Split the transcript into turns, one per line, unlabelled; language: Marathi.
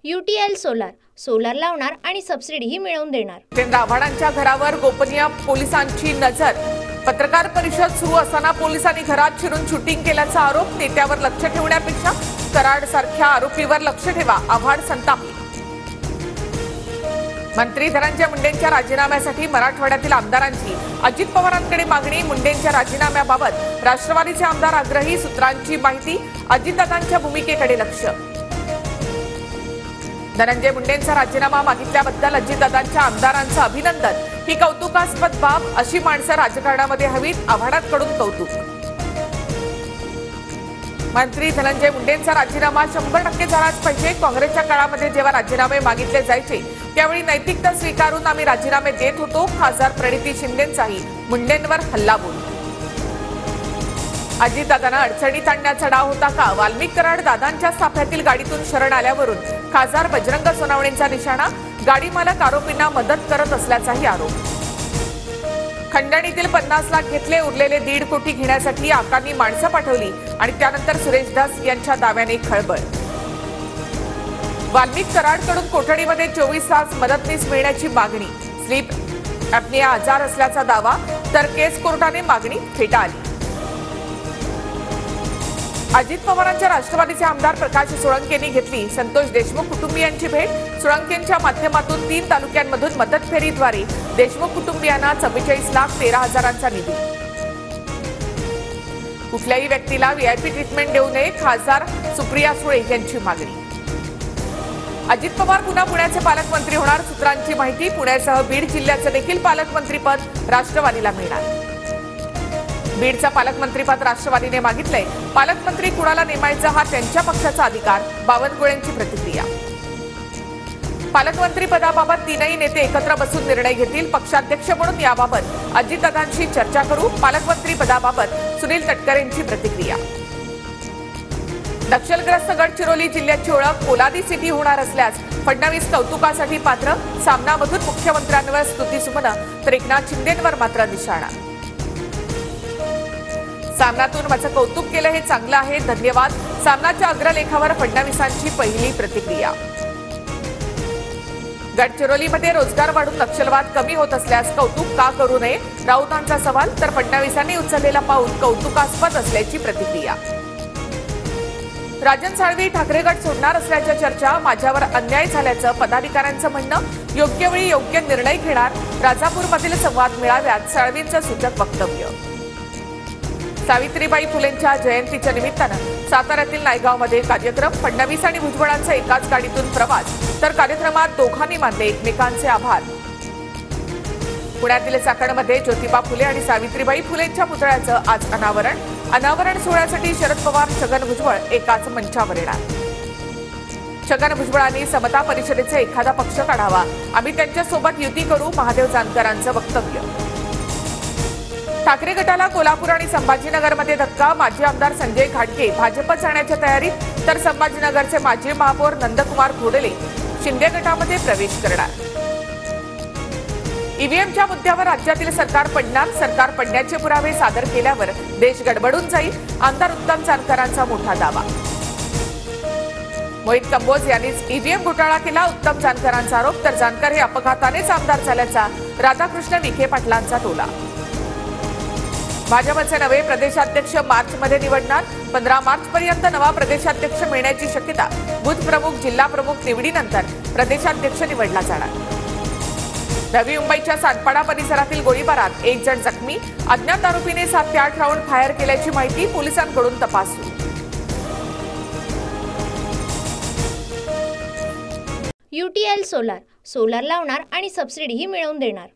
UTL सोलार लावणार आणि सबसिडीही मिळवून देणार।
जितेंद्र आव्हाडांच्या घरावर गोपनीय पोलिसांची नजर। पत्रकार परिषद सुरू असताना पोलिसांनी घरात शिरून शूटिंग केल्याचा आरोप। नेत्यावर लक्ष ठेवण्यापेक्षा कराड सारख्या आरोपीवर लक्ष ठेवा, आव्हाड संतापले। मंत्री धनंजय मुंडेंच्या राजीनाम्यासाठी मराठवाड्यातील आमदारांची अजित पवारांकडे मागणी। मुंडेंच्या राजीनाम्याबाबत राष्ट्रवादीचे आमदार आग्रही। सूत्रांची माहिती, अजितदादांच्या भूमिकेकडे लक्ष। धनंजय मुंडेंचा राजीनामा मागितल्याबद्दल अजितदादांच्या आमदारांचं अभिनंदन। ही कौतुकास्पद बाब, अशी माणसं राजकारणामध्ये हवीत, आव्हाडांकडून कौतुक। मंत्री धनंजय मुंडेंचा राजीनामा 100% झालाच पाहिजे। काँग्रेसच्या काळामध्ये जेव्हा राजीनामे मागितले जायचे त्यावेळी नैतिकता स्वीकारून आम्ही राजीनामे देत होतो। खासदार प्रणिती शिंदेंचाही मुंडेंवर हल्लाबोल। अजितदादांना अडचणीत आणण्याचा डाव होता का? वाल्मिक कराड दादांच्या साफ्यातील गाडीतून शरण आल्यावरून खासदार बजरंग सोनवणेंचा निशाणा। गाडी मालक आरोपींना मदत करत असल्याचाही आरोप। खंडणीतील 50 लाख घेतले, उरलेले 1.5 कोटी घेण्यासाठी आकांनी माणसं पाठवली आणि त्यानंतर सुरेश दास यांच्या दाव्याने खळबळ। वाल्मिक कराडकडून कोठडीमध्ये 24 तास मदतनीस मिळण्याची मागणी। स्लीप ॲपनिया आजार असल्याचा दावा, तर केस कोर्टाने मागणी फेटाळली। अजित पवारांच्या राष्ट्रवादीचे आमदार प्रकाश सोळंकेंनी घेतली संतोष देशमुख कुटुंबियांची भेट। सोळंकेंच्या माध्यमातून 3 तालुक्यांमधून मदत फेरीद्वारे देशमुख कुटुंबियांना 44,13,000चा निधी। कुठल्याही व्यक्तीला VIP ट्रीटमेंट देऊ नये, खासदार सुप्रिया सुळे यांची मागणी। अजित पवार पुन्हा पुण्याचे पालकमंत्री होणार। सूत्रांची माहिती, पुण्यासह बीड जिल्ह्याचे देखील पालकमंत्रीपद राष्ट्रवादीला मिळणार। बीडचा पालकमंत्रीपद राष्ट्रवादीने मागितलंय। पालकमंत्री कुणाला नेमायचा हा त्यांच्या पक्षाचा अधिकार। बावनकुळेंची प्रतिक्रिया। पालकमंत्रीपदाबाबत 3ही नेते एकत्र बसून निर्णय घेतील। पक्षाध्यक्ष म्हणून याबाबत अजितदादांशी चर्चा करू। पालकमंत्रीपदाबाबत सुनील तटकरेंची प्रतिक्रिया। नक्षलग्रस्त गडचिरोली जिल्ह्याची ओळख पोलादी सिटी होणार असल्यास फडणवीस कौतुकासाठी पात्र। सामनामधून मुख्यमंत्र्यांवर स्तुतीसुमनं, तर एकनाथ शिंदेंवर मात्र निशाणा। सामनातून माझं कौतुक केलं हे चांगलं आहे, धन्यवाद। सामनाच्या अग्रलेखावर फडणवीसांची पहिली प्रतिक्रिया। गडचिरोलीमध्ये रोजगार वाढून नक्षलवाद कमी होत असल्यास कौतुक का करू नये, राऊतांचा सवाल, तर फडणवीसांनी उचललेला पाऊल कौतुकास्पद असल्याची प्रतिक्रिया। राजन साळवी ठाकरे गट सोडणार असल्याच्या चर्चा। माझ्यावर अन्याय झाल्याचं पदाधिकाऱ्यांचं म्हणणं। योग्य वेळी योग्य निर्णय घेणार। राजापूरमधील संवाद मेळाव्यात साळवींचं सूचक वक्तव्य। सावित्रीबाई फुलेंच्या जयंतीच्या निमित्तानं साताऱ्यातील नायगावमध्ये कार्यक्रम। फडणवीस आणि भुजबळांचा एकाच गाडीतून प्रवास, तर कार्यक्रमात दोघांनी मानले एकमेकांचे आभार। पुण्यातील चाकणमध्ये ज्योतिबा फुले आणि सावित्रीबाई फुलेंच्या पुतळ्याचं आज अनावरण। अनावरण सोहळ्यासाठी शरद पवार, छगन भुजबळ एकाच मंचावर येणार। छगन भुजबळांनी समता परिषदेचा एखादा पक्ष काढावा, आम्ही त्यांच्यासोबत युती करू, महादेव जानकरांचं वक्तव्य। ठाकरे गटाला कोल्हापूर आणि संभाजीनगरमध्ये धक्का। माजी आमदार संजय घाटगे भाजपत जाण्याच्या तयारीत, तर संभाजीनगरचे माजी महापौर नंदकुमार घोडेले शिंदे गटामध्ये प्रवेश करणार। ईव्हीएमच्या मुद्द्यावर राज्यातील सरकार पडणार। सरकार पडण्याचे पुरावे सादर केल्यावर देश गडबडून जाईल, आमदार उत्तम जानकरांचा मोठा दावा। मोहित कंबोज यांनीच ईव्हीएम घोटाळा केला, उत्तम जानकरांचा आरोप, तर जानकर हे अपघातानेच आमदार झाल्याचा राधाकृष्ण विखे पाटलांचा टोला। भाजपचे नवे प्रदेशाध्यक्ष मार्चमध्ये निवडणार। 15 मार्चपर्यंत नवा प्रदेशाध्यक्ष मिळण्याची शक्यता। बूथ प्रमुख, जिल्हा प्रमुख निवडीनंतर प्रदेशाध्यक्ष निवडला जाणार। नवी मुंबईच्या सातपाडा परिसरातील गोळीबारात 1 जण जखमी। अज्ञात आरोपीने 7 ते 8 राऊंड फायर केल्याची माहिती। पोलिसांकडून तपास सुरू।
UTL सोलार लावणार आणि सबसिडीही मिळवून देणार।